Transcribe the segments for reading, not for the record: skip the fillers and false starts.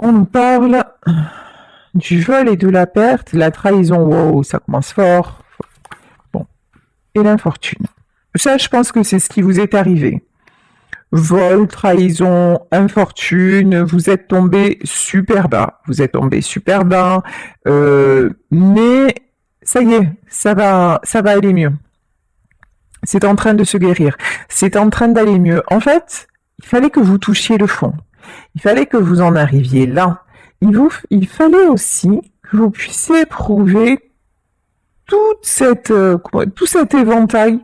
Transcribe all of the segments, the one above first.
On nous parle du vol et de la perte, la trahison. Wow, ça commence fort. Bon. Et l'infortune. Ça, je pense que c'est ce qui vous est arrivé. Vol, trahison, infortune, vous êtes tombé super bas. Vous êtes tombé super bas. Mais ça y est, ça va aller mieux. C'est en train de se guérir. C'est en train d'aller mieux. En fait, il fallait que vous touchiez le fond. Il fallait que vous en arriviez là. Il fallait aussi que vous puissiez éprouver tout cet éventail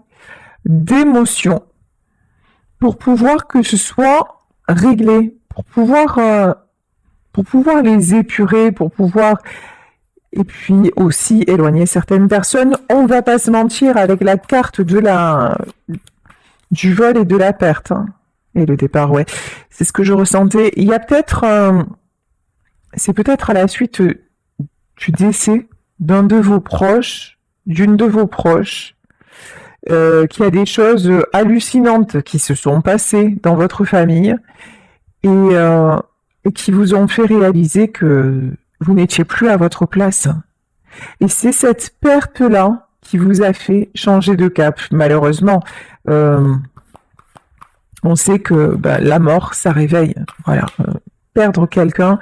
d'émotions pour pouvoir que ce soit réglé, pour pouvoir les épurer, pour pouvoir et puis aussi éloigner certaines personnes. On va pas se mentir avec la carte du vol et de la perte. Hein. Et le départ, ouais. C'est ce que je ressentais. Il y a peut-être... c'est peut-être à la suite du décès d'une de vos proches, qu'il y a des choses hallucinantes qui se sont passées dans votre famille et qui vous ont fait réaliser que vous n'étiez plus à votre place. Et c'est cette perte-là qui vous a fait changer de cap. Malheureusement, on sait que la mort, ça réveille. Voilà, perdre quelqu'un,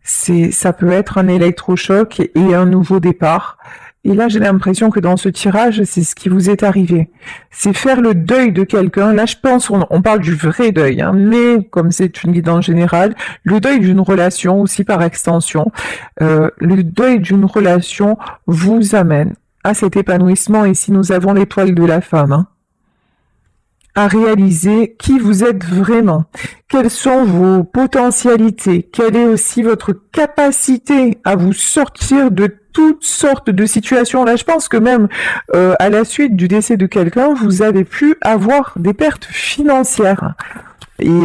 ça peut être un électrochoc et un nouveau départ. Et là, j'ai l'impression que dans ce tirage, c'est ce qui vous est arrivé. C'est faire le deuil de quelqu'un. Là, je pense, on parle du vrai deuil, hein, mais comme c'est une guidance générale, le deuil d'une relation aussi par extension. Le deuil d'une relation vous amène à cet épanouissement. Et si nous avons l'étoile de la femme, hein, à réaliser qui vous êtes vraiment, quelles sont vos potentialités, quelle est aussi votre capacité à vous sortir de toutes sortes de situations. Là, je pense que même à la suite du décès de quelqu'un, vous avez pu avoir des pertes financières et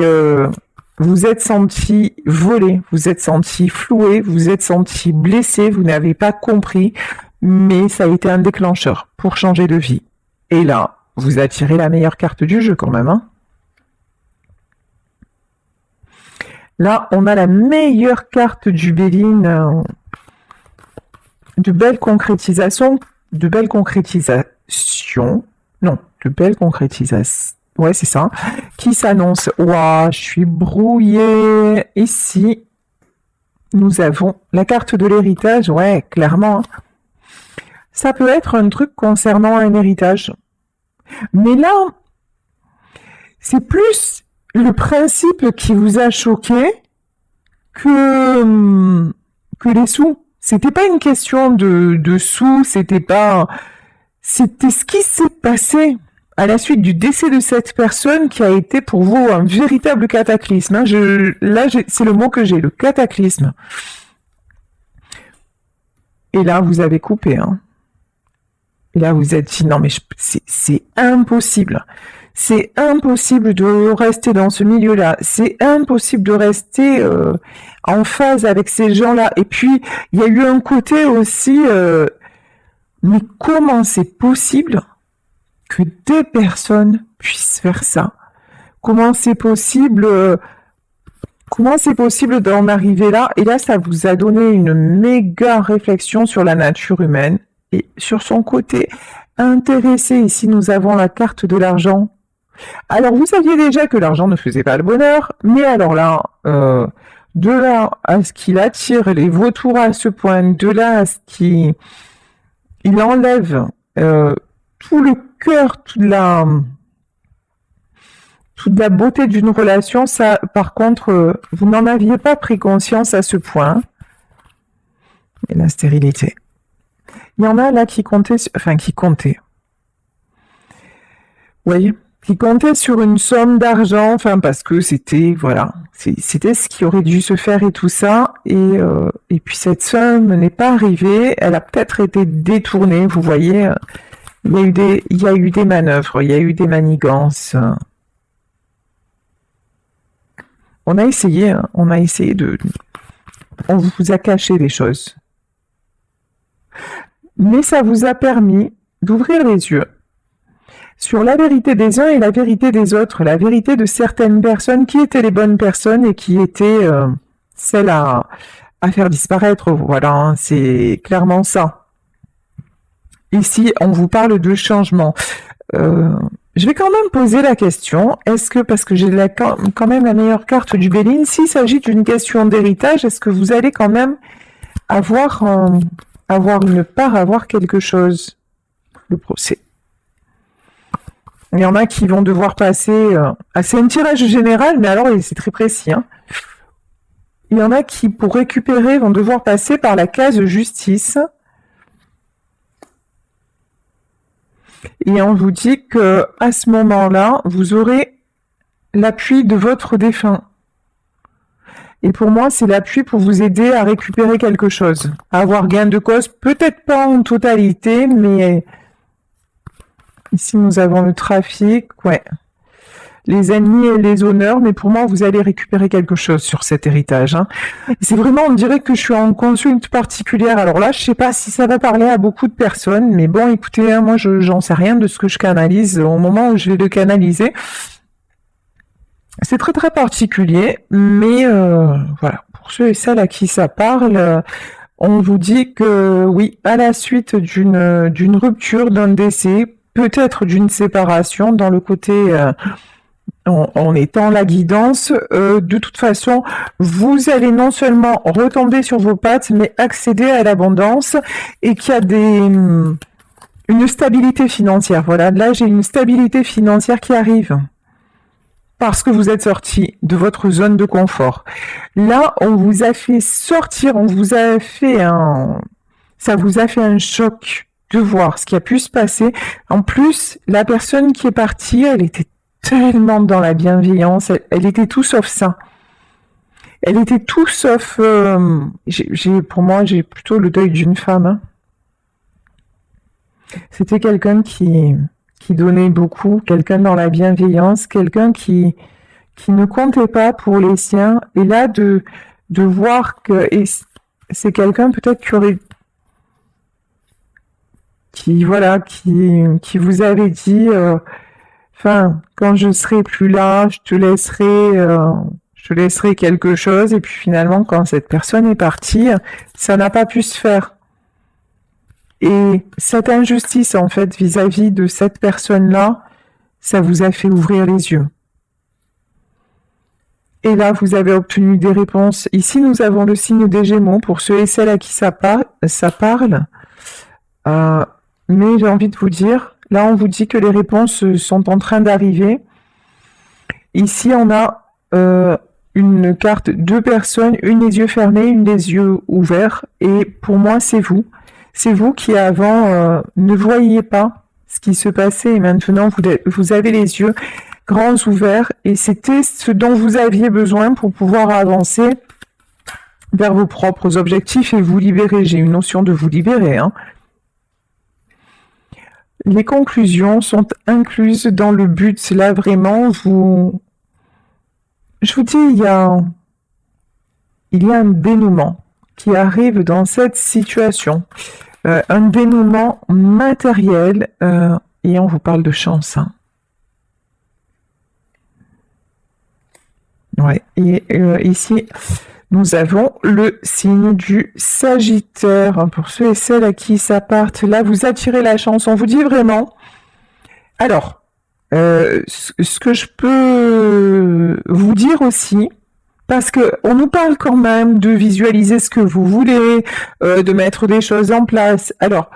vous êtes senti volé, vous êtes senti floué, vous êtes senti blessé, vous n'avez pas compris, mais ça a été un déclencheur pour changer de vie. Et là, vous attirez la meilleure carte du jeu quand même. Hein. Là, on a la meilleure carte du Béline. De belles concrétisations. Ouais, c'est ça. Qui s'annonce. Ouah, je suis brouillée. Ici, nous avons la carte de l'héritage. Ouais, clairement. Ça peut être un truc concernant un héritage. Mais là, c'est plus le principe qui vous a choqué que les sous. C'était pas une question de sous, c'était ce qui s'est passé à la suite du décès de cette personne qui a été pour vous un véritable cataclysme. Hein. C'est le mot que j'ai, le cataclysme. Et là, vous avez coupé, hein. Et là, vous êtes dit, non, mais c'est impossible. C'est impossible de rester dans ce milieu-là. C'est impossible de rester en phase avec ces gens-là. Et puis, il y a eu un côté aussi, mais comment c'est possible que des personnes puissent faire ça? Comment c'est possible d'en arriver là? Et là, ça vous a donné une méga réflexion sur la nature humaine. Et sur son côté intéressé, ici nous avons la carte de l'argent. Alors vous saviez déjà que l'argent ne faisait pas le bonheur, mais alors là, de là à ce qu'il attire les vautours à ce point, de là à ce qu'il enlève tout le cœur, toute la beauté d'une relation, ça par contre, vous n'en aviez pas pris conscience à ce point. Et la stérilité. Il y en a là qui comptaient. Oui, qui comptaient sur une somme d'argent, parce que c'était ce qui aurait dû se faire et tout ça. Et puis cette somme n'est pas arrivée, elle a peut-être été détournée, vous voyez. Il y a eu des manœuvres, il y a eu des manigances. On a essayé on vous a caché des choses. Mais ça vous a permis d'ouvrir les yeux sur la vérité des uns et la vérité des autres, la vérité de certaines personnes qui étaient les bonnes personnes et qui étaient celle à faire disparaître. Voilà, hein, c'est clairement ça. Ici, on vous parle de changement. Je vais quand même poser la question, est-ce que, parce que j'ai quand même la meilleure carte du Béline, s'il s'agit d'une question d'héritage, est-ce que vous allez quand même avoir une part, avoir quelque chose? Le procès. Il y en a qui vont devoir passer... c'est un tirage général, mais alors c'est très précis. Hein. Il y en a qui, pour récupérer, vont devoir passer par la case justice. Et on vous dit que à ce moment-là, vous aurez l'appui de votre défunt. Et pour moi, c'est l'appui pour vous aider à récupérer quelque chose, à avoir gain de cause, peut-être pas en totalité, mais ici nous avons le trafic, ouais. Les ennemis et les honneurs, mais pour moi, vous allez récupérer quelque chose sur cet héritage. Hein. C'est vraiment, on dirait que je suis en consulte particulière. Alors là, je sais pas si ça va parler à beaucoup de personnes, mais bon, écoutez, hein, moi, j'en sais rien de ce que je canalise au moment où je vais le canaliser. C'est très très particulier, mais voilà, pour ceux et celles à qui ça parle, on vous dit que oui, à la suite d'une rupture, d'un décès, peut-être d'une séparation, dans le côté en étant la guidance, de toute façon, vous allez non seulement retomber sur vos pattes, mais accéder à l'abondance et qu'il y a une stabilité financière. Voilà, là j'ai une stabilité financière qui arrive. Parce que vous êtes sorti de votre zone de confort. Là, on vous a fait sortir, ça vous a fait un choc de voir ce qui a pu se passer. En plus, la personne qui est partie, elle était tellement dans la bienveillance, elle était tout sauf ça. Elle était tout sauf, pour moi, j'ai plutôt le deuil d'une femme. Hein. C'était quelqu'un qui donnait beaucoup, quelqu'un dans la bienveillance, quelqu'un qui ne comptait pas pour les siens. Et là, de voir que c'est quelqu'un peut-être qui vous avait dit, quand je serai plus là, je te laisserai quelque chose. Et puis finalement, quand cette personne est partie, ça n'a pas pu se faire. Et cette injustice, en fait, vis-à-vis de cette personne-là, ça vous a fait ouvrir les yeux. Et là, vous avez obtenu des réponses. Ici, nous avons le signe des Gémeaux pour ceux et celles à qui ça parle. Mais j'ai envie de vous dire, là, on vous dit que les réponses sont en train d'arriver. Ici, on a une carte, 2 personnes, une les yeux fermés, une les yeux ouverts. Et pour moi, c'est vous. C'est vous qui avant ne voyiez pas ce qui se passait et maintenant vous avez les yeux grands ouverts et c'était ce dont vous aviez besoin pour pouvoir avancer vers vos propres objectifs et vous libérer. J'ai une notion de vous libérer. Hein. Les conclusions sont incluses dans le but. Là vraiment, je vous dis, il y a un dénouement qui arrive dans cette situation. Un dénouement matériel, et on vous parle de chance. Hein. Ouais, et ici, nous avons le signe du Sagittaire. Pour ceux et celles à qui ça parte, là, vous attirez la chance. On vous dit vraiment... Alors, ce que je peux vous dire aussi... Parce que on nous parle quand même de visualiser ce que vous voulez, de mettre des choses en place. Alors,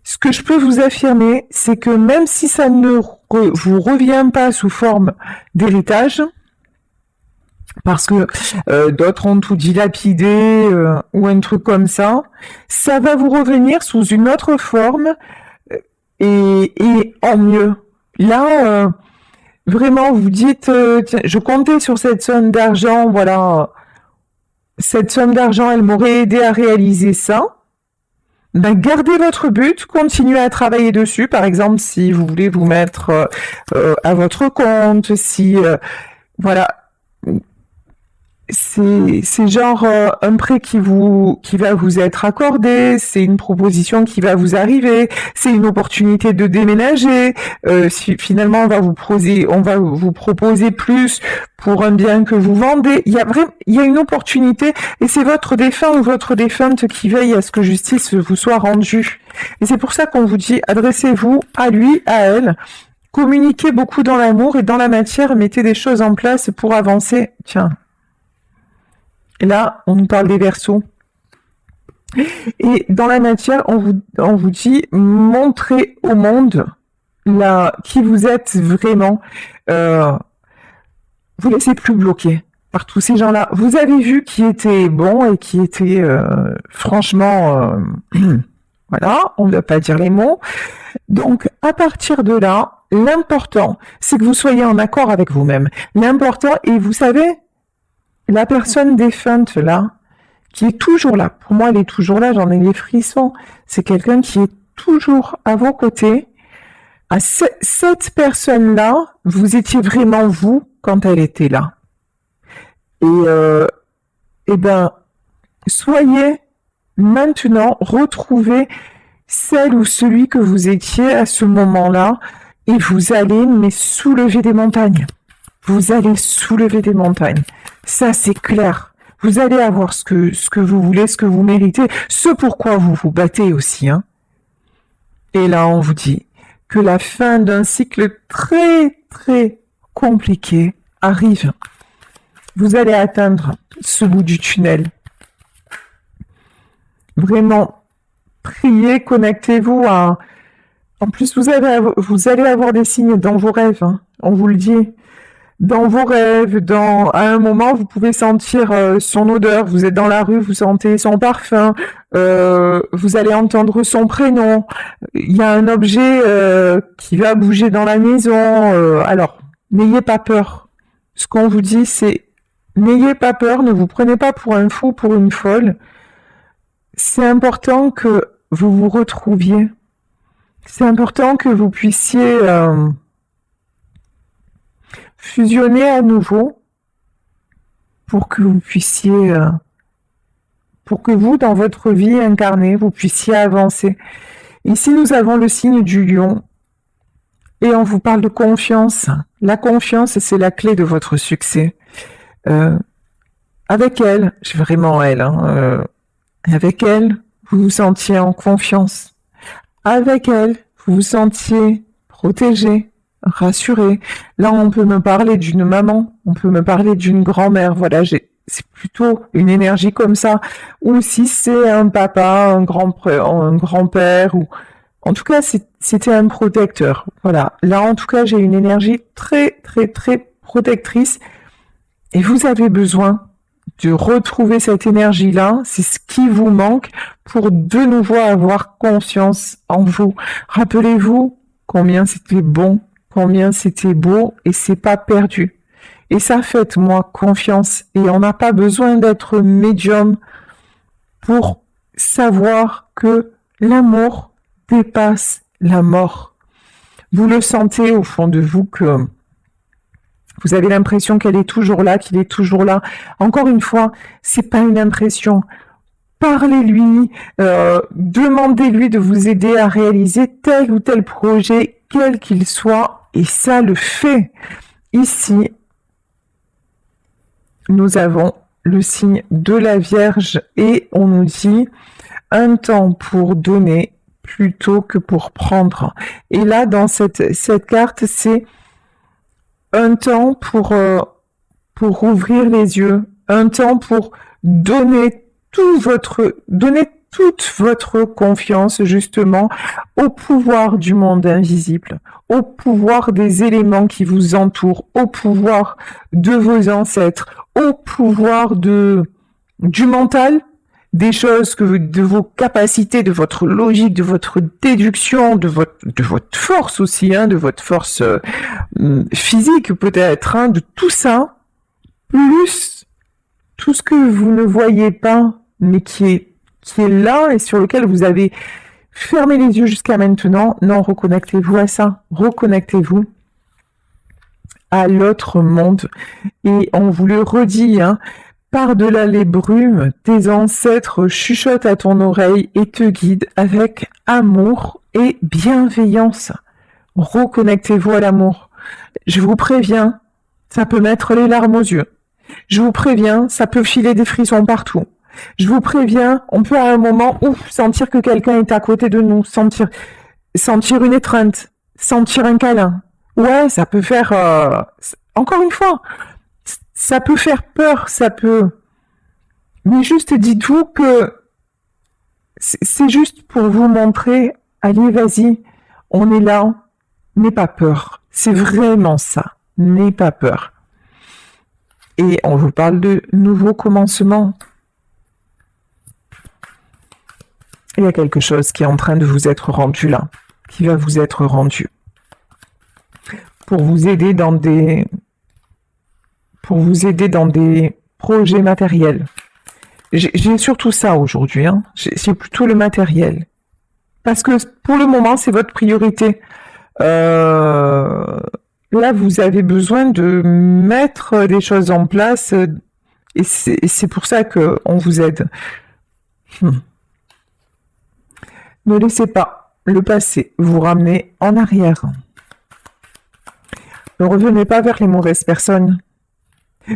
ce que je peux vous affirmer, c'est que même si ça ne vous revient pas sous forme d'héritage, parce que d'autres ont tout dilapidé ou un truc comme ça, ça va vous revenir sous une autre forme et en mieux. Là... Vraiment, vous dites, tiens, je comptais sur cette somme d'argent, voilà, cette somme d'argent, elle m'aurait aidé à réaliser ça. Ben, gardez votre but, continuez à travailler dessus. Par exemple, si vous voulez vous mettre à votre compte, si, voilà, c'est genre un prêt qui va vous être accordé, c'est une proposition qui va vous arriver, c'est une opportunité de déménager. Si finalement on va vous proposer plus pour un bien que vous vendez. Il y a une opportunité et c'est votre défunt ou votre défunte qui veille à ce que justice vous soit rendue. Et c'est pour ça qu'on vous dit adressez-vous à lui, à elle. Communiquez beaucoup dans l'amour et dans la matière, mettez des choses en place pour avancer. Tiens. Et là, on nous parle des Verseaux. Et dans la matière, on vous dit, montrez au monde qui vous êtes vraiment. Vous laissez plus bloquer par tous ces gens-là. Vous avez vu qui était bon et qui était franchement, voilà, on ne va pas dire les mots. Donc, à partir de là, l'important, c'est que vous soyez en accord avec vous-même. L'important, et vous savez, la personne défunte là, qui est toujours là, pour moi elle est toujours là, j'en ai les frissons, c'est quelqu'un qui est toujours à vos côtés. Cette personne-là, vous étiez vraiment vous quand elle était là. Et ben, soyez maintenant, retrouvez celle ou celui que vous étiez à ce moment-là et vous allez mais soulever des montagnes. Vous allez soulever des montagnes. Ça, c'est clair. Vous allez avoir ce que vous voulez, ce que vous méritez, ce pourquoi vous vous battez aussi. Hein. Et là, on vous dit que la fin d'un cycle très, très compliqué arrive. Vous allez atteindre ce bout du tunnel. Vraiment, priez, connectez-vous à... En plus, vous allez avoir des signes dans vos rêves, hein, on vous le dit. Dans vos rêves, à un moment, vous pouvez sentir son odeur. Vous êtes dans la rue, vous sentez son parfum. Vous allez entendre son prénom. Il y a un objet qui va bouger dans la maison. Alors, n'ayez pas peur. Ce qu'on vous dit, c'est n'ayez pas peur. Ne vous prenez pas pour un fou, pour une folle. C'est important que vous vous retrouviez. C'est important que vous puissiez fusionner à nouveau pour que vous puissiez, pour que vous, dans votre vie incarnée, vous puissiez avancer. Ici, nous avons le signe du lion et on vous parle de confiance. La confiance, c'est la clé de votre succès. Avec elle, c'est vraiment elle, hein, avec elle, vous vous sentiez en confiance. Avec elle, vous vous sentiez protégé, rassuré. Là, on peut me parler d'une maman, on peut me parler d'une grand-mère. Voilà, c'est plutôt une énergie comme ça. Ou si c'est un papa, un grand-père, ou en tout cas, c'était un protecteur. Voilà. Là, en tout cas, j'ai une énergie très, très, très protectrice. Et vous avez besoin de retrouver cette énergie-là, c'est ce qui vous manque pour de nouveau avoir confiance en vous. Rappelez-vous combien c'était bon, combien c'était beau et c'est pas perdu. Et ça, faites-moi confiance. Et on n'a pas besoin d'être médium pour savoir que l'amour dépasse la mort. Vous le sentez au fond de vous que vous avez l'impression qu'elle est toujours là, qu'il est toujours là. Encore une fois, c'est pas une impression. Parlez-lui, demandez-lui de vous aider à réaliser tel ou tel projet, quel qu'il soit, et ça le fait. Ici, nous avons le signe de la Vierge et on nous dit un temps pour donner plutôt que pour prendre. Et là, dans cette carte, c'est un temps pour ouvrir les yeux, un temps pour donner toute votre confiance justement au pouvoir du monde invisible, au pouvoir des éléments qui vous entourent, au pouvoir de vos ancêtres, au pouvoir du mental, des choses de vos capacités, de votre logique, de votre déduction, de votre force aussi, hein, de votre force physique peut-être, hein, de tout ça, plus tout ce que vous ne voyez pas, mais qui est là et sur lequel vous avez fermé les yeux jusqu'à maintenant. Non, reconnectez-vous à ça, reconnectez-vous à l'autre monde. Et on vous le redit, hein, Par-delà les brumes, tes ancêtres chuchotent à ton oreille et te guident avec amour et bienveillance. Reconnectez-vous à l'amour. Je vous préviens, ça peut mettre les larmes aux yeux. Je vous préviens, ça peut filer des frissons partout. Je vous préviens, on peut à un moment sentir que quelqu'un est à côté de nous, sentir une étreinte, sentir un câlin. Ouais, ça peut faire... encore une fois, ça peut faire peur, ça peut... Mais juste dites-vous que c'est juste pour vous montrer, allez, vas-y, on est là, n'aie pas peur. C'est vraiment ça, n'aie pas peur. Et on vous parle de nouveaux commencements. Il y a quelque chose qui est en train de vous être rendu là, qui va vous être rendu. Pour vous aider dans des projets matériels. J'ai surtout ça aujourd'hui, hein. C'est plutôt le matériel. Parce que pour le moment, c'est votre priorité. Là, vous avez besoin de mettre des choses en place et c'est pour ça qu'on vous aide. Ne laissez pas le passé vous ramener en arrière. Ne revenez pas vers les mauvaises personnes.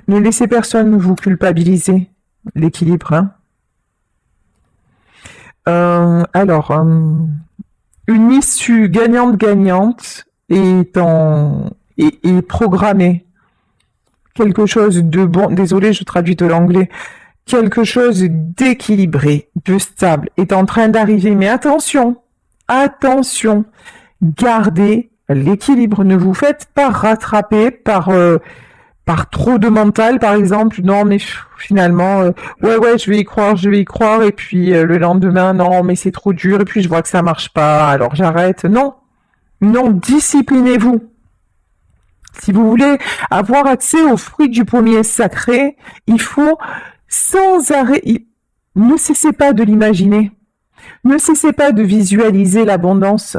Ne laissez personne vous culpabiliser. L'équilibre. Hein. Une issue gagnante-gagnante est programmée. Quelque chose de bon, désolé, je traduis de l'anglais, quelque chose d'équilibré, de stable est en train d'arriver. Mais attention, gardez l'équilibre. Ne vous faites pas rattraper par trop de mental, par exemple. Non, mais finalement, ouais, je vais y croire, et puis le lendemain, non, mais c'est trop dur, et puis je vois que ça marche pas, alors j'arrête. Non, disciplinez-vous. Si vous voulez avoir accès aux fruits du pommier sacré, il faut sans arrêt, ne cessez pas de l'imaginer. Ne cessez pas de visualiser l'abondance.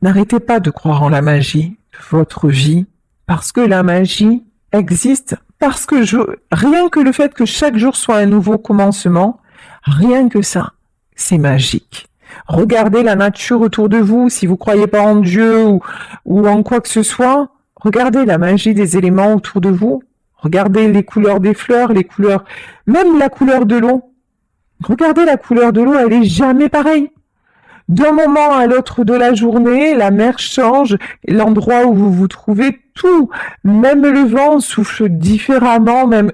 N'arrêtez pas de croire en la magie de votre vie, parce que la magie existe, parce que rien que le fait que chaque jour soit un nouveau commencement, rien que ça, c'est magique. Regardez la nature autour de vous, si vous croyez pas en Dieu ou en quoi que ce soit, regardez la magie des éléments autour de vous, regardez les couleurs des fleurs, les couleurs, même la couleur de l'eau. Regardez la couleur de l'eau, elle est jamais pareille. D'un moment à l'autre de la journée, la mer change, l'endroit où vous vous trouvez, tout, même le vent souffle différemment, même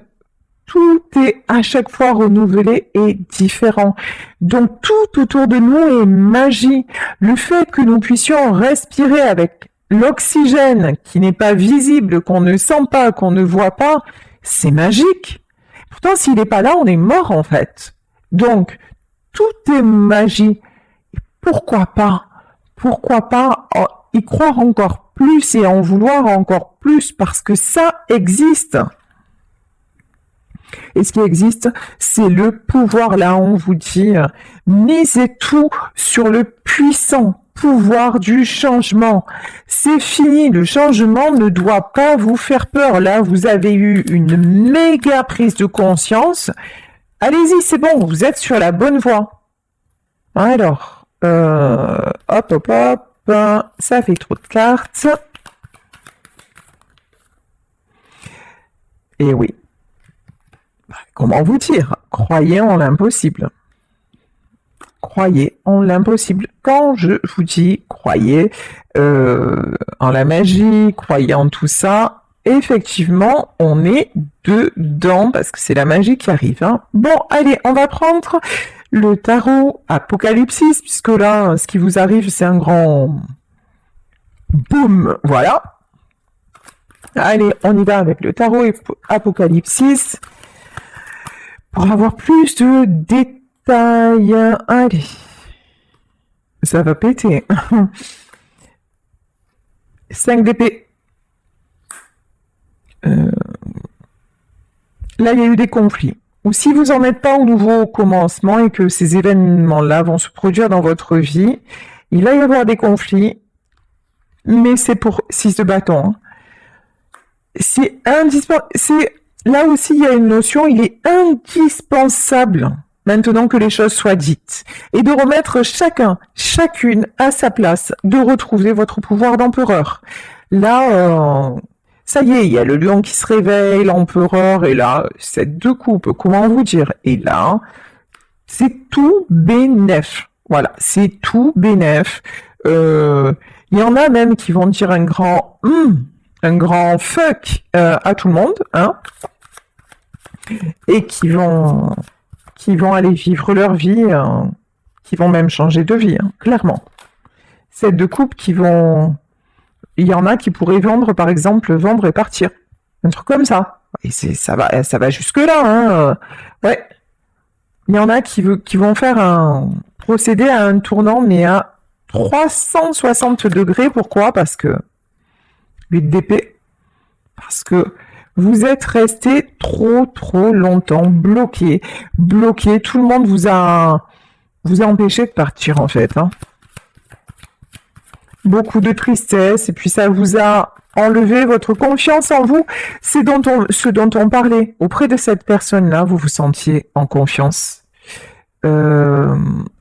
tout est à chaque fois renouvelé et différent. Donc tout autour de nous est magie. Le fait que nous puissions respirer avec l'oxygène qui n'est pas visible, qu'on ne sent pas, qu'on ne voit pas, c'est magique. Pourtant, s'il n'est pas là, on est mort en fait. Donc, tout est magie. Pourquoi pas y croire encore plus et en vouloir encore plus, parce que ça existe. Et ce qui existe, c'est le pouvoir. Là, on vous dit, misez tout sur le puissant pouvoir du changement. C'est fini, le changement ne doit pas vous faire peur. Là, vous avez eu une méga prise de conscience. Allez-y, c'est bon, vous êtes sur la bonne voie. Alors, hop, ça fait trop de cartes. Et oui. Comment vous dire? Croyez en l'impossible. Croyez en l'impossible. Quand je vous dis croyez en la magie, croyez en tout ça, effectivement, on est dedans parce que c'est la magie qui arrive. Hein. Bon, allez, on va prendre le tarot Apocalypsis, puisque là, ce qui vous arrive, c'est un grand boum. Voilà. Allez, on y va avec le tarot Apocalypsis. Pour avoir plus de détails, allez, ça va péter. 5 d'épée. Là, il y a eu des conflits. Ou si vous n'en êtes pas au nouveau commencement et que ces événements-là vont se produire dans votre vie, il va y avoir des conflits, mais c'est pour 6 de bâton. Hein. c'est indispensable. Là aussi, il y a une notion, il est indispensable, maintenant que les choses soient dites, et de remettre chacune à sa place, de retrouver votre pouvoir d'empereur. Là, ça y est, il y a le lion qui se réveille, l'empereur est là, c'est deux coupes, comment vous dire? Et là, c'est tout bénef. Voilà, c'est tout bénef. Il y en a même qui vont dire un grand fuck à tout le monde, hein, et qui vont aller vivre leur vie, qui vont même changer de vie, hein, clairement. C'est deux couples il y en a qui pourraient par exemple, vendre et partir, un truc comme ça. Et ça va jusque là, hein. Ouais. Il y en a qui vont procéder à un tournant, mais à 360 degrés. Pourquoi? Parce que 8 d'épée. Parce que vous êtes resté trop longtemps bloqué. Tout le monde vous a empêché de partir, en fait, hein. Beaucoup de tristesse, et puis ça vous a enlevé votre confiance en vous. C'est ce dont on parlait. Auprès de cette personne-là, vous vous sentiez en confiance.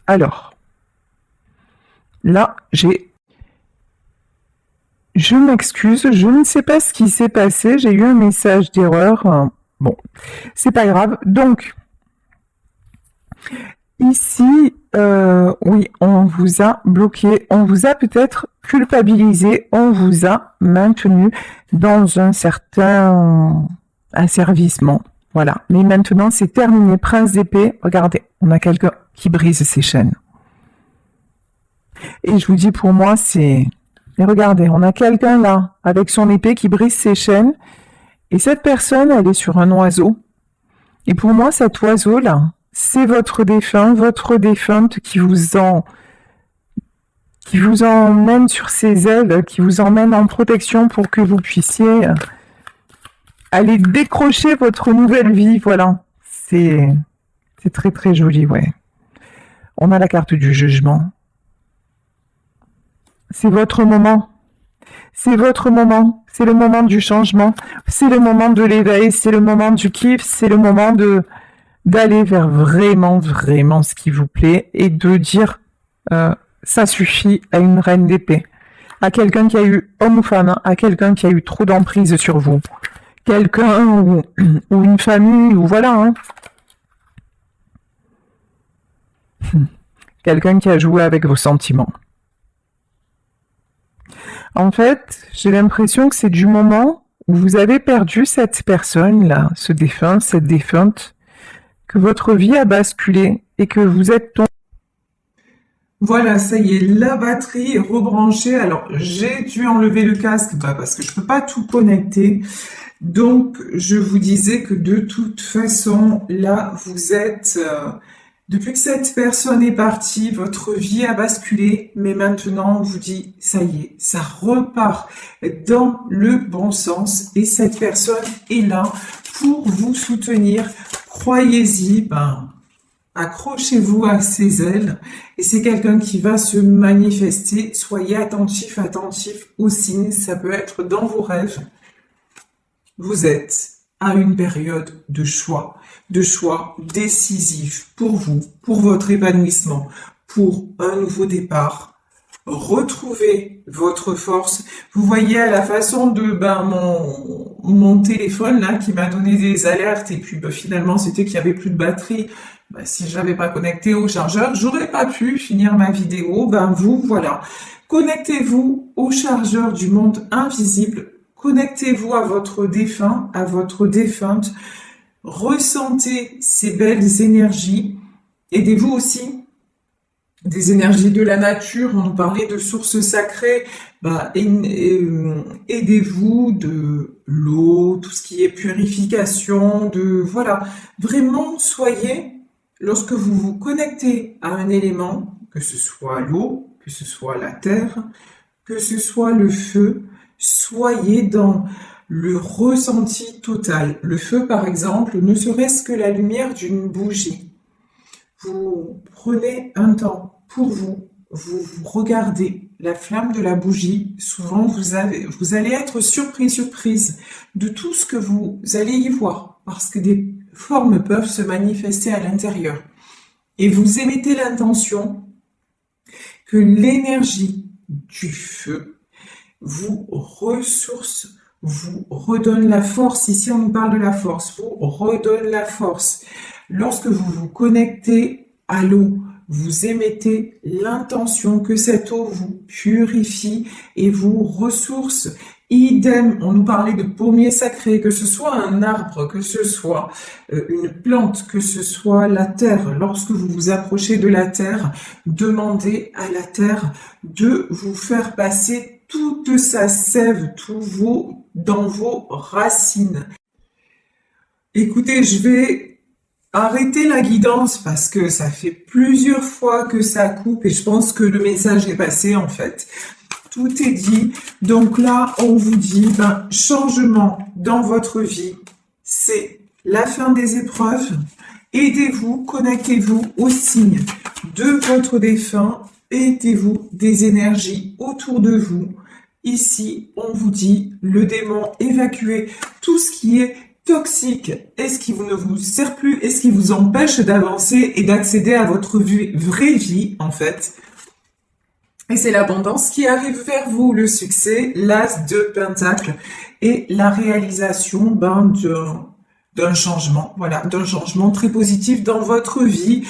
Alors, là, je m'excuse, je ne sais pas ce qui s'est passé, j'ai eu un message d'erreur. Bon, c'est pas grave. Donc, ici, oui, on vous a bloqué, on vous a peut-être culpabilisé, on vous a maintenu dans un certain asservissement. Voilà. Mais maintenant, c'est terminé. Prince d'épée, regardez, on a quelqu'un qui brise ses chaînes. Et je vous dis, pour moi, mais regardez, on a quelqu'un là, avec son épée qui brise ses chaînes. Et cette personne, elle est sur un oiseau. Et pour moi, cet oiseau-là, c'est votre défunte qui vous emmène sur ses ailes, qui vous emmène en protection pour que vous puissiez aller décrocher votre nouvelle vie. Voilà. C'est très joli, ouais. On a la carte du jugement. C'est votre moment. C'est votre moment. C'est le moment du changement. C'est le moment de l'éveil. C'est le moment du kiff. C'est le moment d'aller vers vraiment ce qui vous plaît et de dire ça suffit à une reine d'épée. À quelqu'un qui a eu, homme ou femme, hein, à quelqu'un qui a eu trop d'emprise sur vous. Quelqu'un ou une famille, ou voilà. Hein. Quelqu'un qui a joué avec vos sentiments. En fait, j'ai l'impression que c'est du moment où vous avez perdu cette personne-là, ce défunt, cette défunte, que votre vie a basculé et que vous êtes tombé. Voilà, ça y est, la batterie est rebranchée. Alors, j'ai dû enlever le casque parce que je peux pas tout connecter. Donc, je vous disais que de toute façon, là, vous êtes... depuis que cette personne est partie, votre vie a basculé, mais maintenant, on vous dit, ça y est, ça repart dans le bon sens et cette personne est là pour vous soutenir. Croyez-y, accrochez-vous à ses ailes et c'est quelqu'un qui va se manifester. Soyez attentif aux signes, ça peut être dans vos rêves. Vous êtes à une période de choix décisif pour vous, pour votre épanouissement, pour un nouveau départ. Retrouvez votre force. Vous voyez à la façon de mon téléphone là qui m'a donné des alertes et puis finalement c'était qu'il y avait plus de batterie. Si je n'avais pas connecté au chargeur, j'aurais pas pu finir ma vidéo. Vous voilà. Connectez-vous au chargeur du monde invisible. Connectez-vous à votre défunt, à votre défunte. Ressentez ces belles énergies. Aidez-vous aussi des énergies de la nature. On nous parlait de sources sacrées. Aidez-vous de l'eau, tout ce qui est purification, voilà. Vraiment, soyez, lorsque vous vous connectez à un élément, que ce soit l'eau, que ce soit la terre, que ce soit le feu, soyez dans le ressenti total. Le feu, par exemple, ne serait-ce que la lumière d'une bougie. Vous prenez un temps pour vous, vous regardez la flamme de la bougie, souvent vous allez être surprise de tout ce que vous allez y voir, parce que des formes peuvent se manifester à l'intérieur. Et vous émettez l'intention que l'énergie du feu vous ressource, vous redonne la force. Ici, on nous parle de la force, vous redonne la force. Lorsque vous vous connectez à l'eau, vous émettez l'intention que cette eau vous purifie et vous ressource. Idem, on nous parlait de pommier sacré, que ce soit un arbre, que ce soit une plante, que ce soit la terre. Lorsque vous vous approchez de la terre, demandez à la terre de vous faire passer toute sa sève, dans vos racines. Écoutez, je vais arrêter la guidance parce que ça fait plusieurs fois que ça coupe et je pense que le message est passé en fait. Tout est dit. Donc là, on vous dit, changement dans votre vie, c'est la fin des épreuves. Aidez-vous, connectez-vous aux signes de votre défunt. Aidez-vous des énergies autour de vous. Ici, on vous dit, le démon, évacuez tout ce qui est toxique et ce qui ne vous sert plus et ce qui vous empêche d'avancer et d'accéder à votre vraie vie, en fait. Et c'est l'abondance qui arrive vers vous, le succès, l'as de Pentacle et la réalisation d'un changement, voilà, d'un changement très positif dans votre vie.